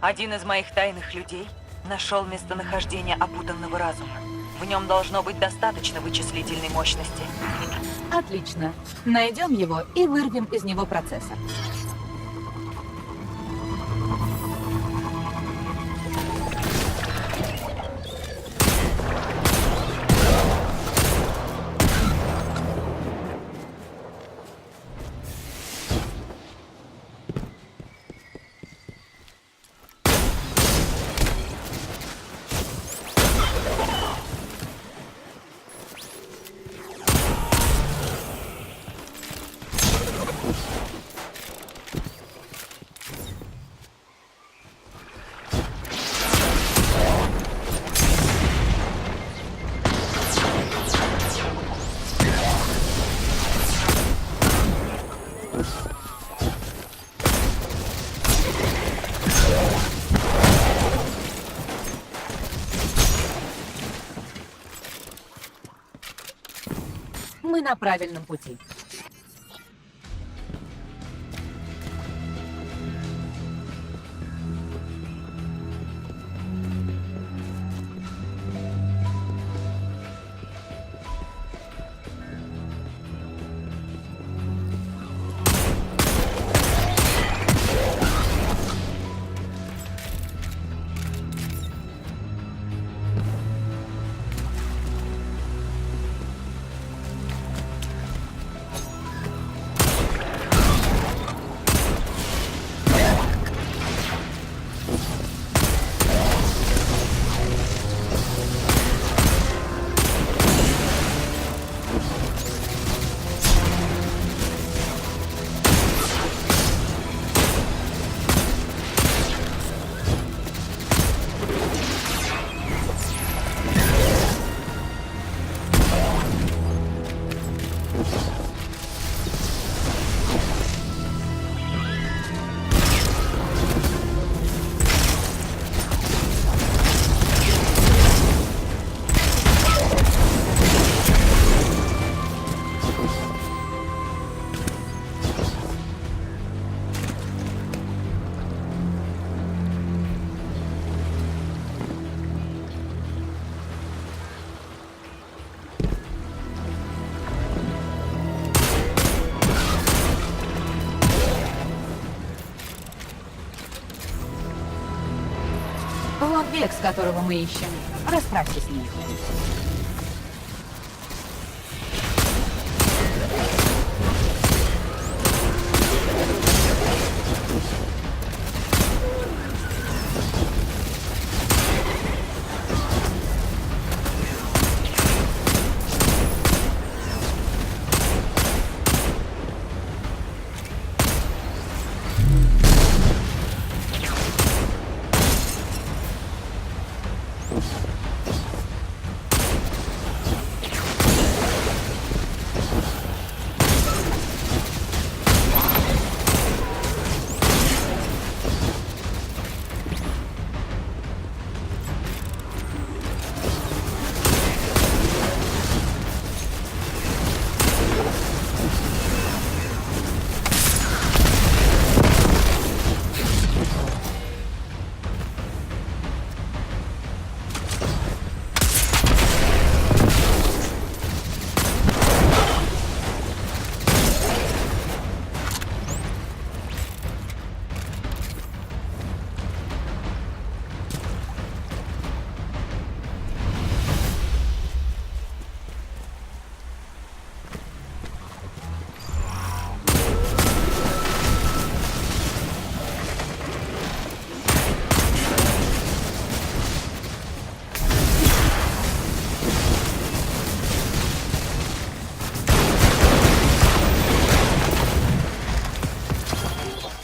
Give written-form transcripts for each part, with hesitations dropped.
Один из моих тайных людей нашел местонахождение опутанного разума. В нем должно быть достаточно вычислительной мощности. Отлично. Найдем его и вырвем из него процессор. Мы на правильном пути. Вот Векс, которого мы ищем. Расправьтесь с ним.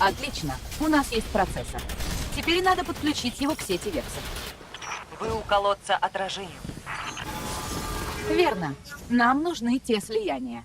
Отлично. У нас есть процессор. Теперь надо подключить его к сети Векса. Вы у колодца отражений. Верно. Нам нужны те слияния.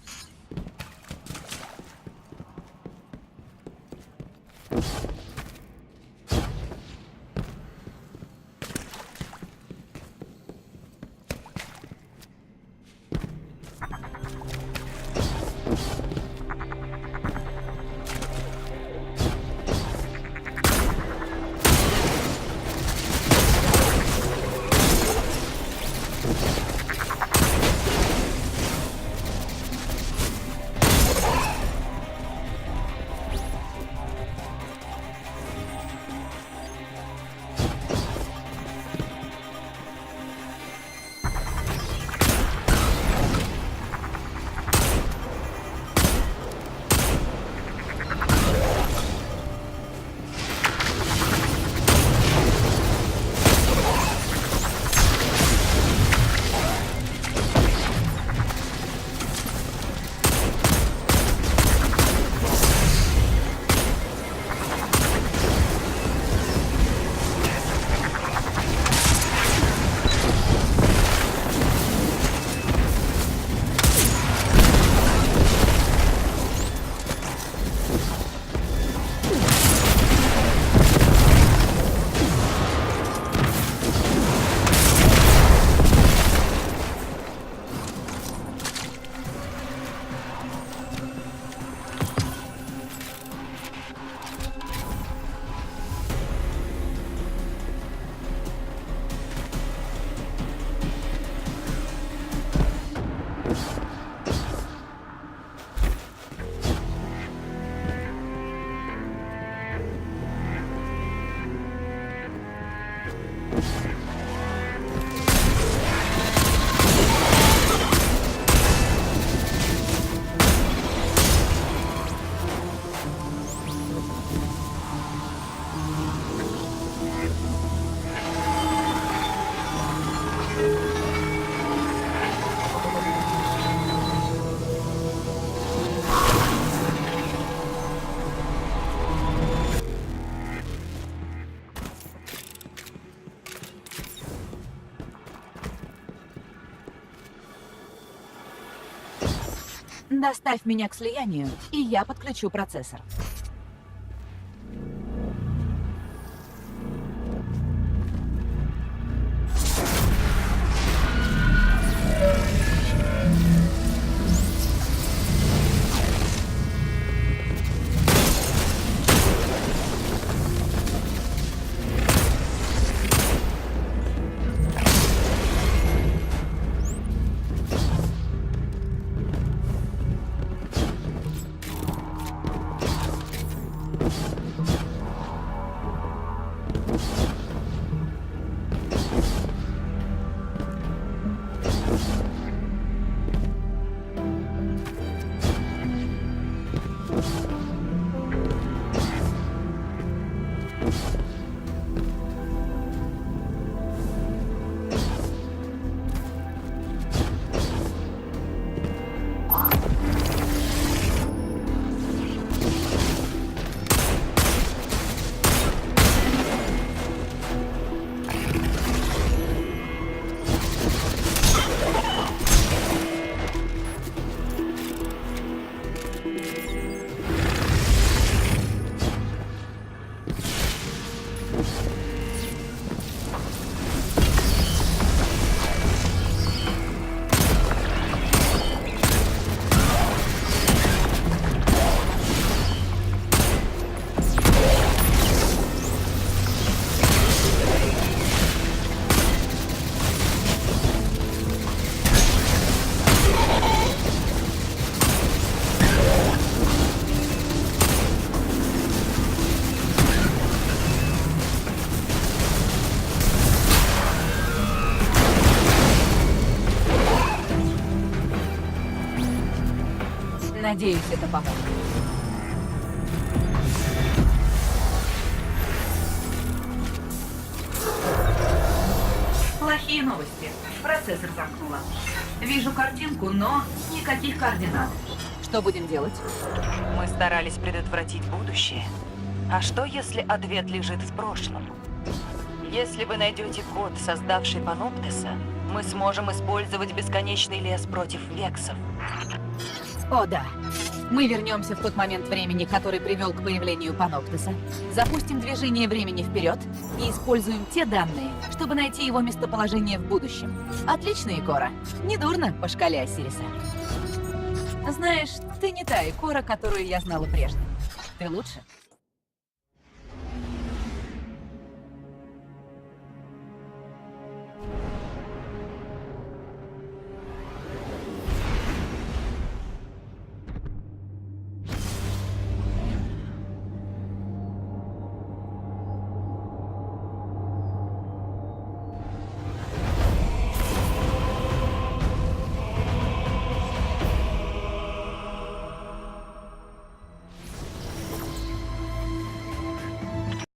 Доставь меня к слиянию, и я подключу процессор. Надеюсь, это поможет. Плохие новости. Процессор замкнула. Вижу картинку, но никаких координат. Что будем делать? Мы старались предотвратить будущее. А что, если ответ лежит в прошлом? Если вы найдете код, создавший Паноптеса, мы сможем использовать бесконечный лес против вексов. О, да. Мы вернемся в тот момент времени, который привел к появлению Паноптеса, запустим движение времени вперед и используем те данные, чтобы найти его местоположение в будущем. Отлично, Икора. Недурно по шкале Осириса. Знаешь, ты не та Икора, которую я знала прежде. Ты лучше.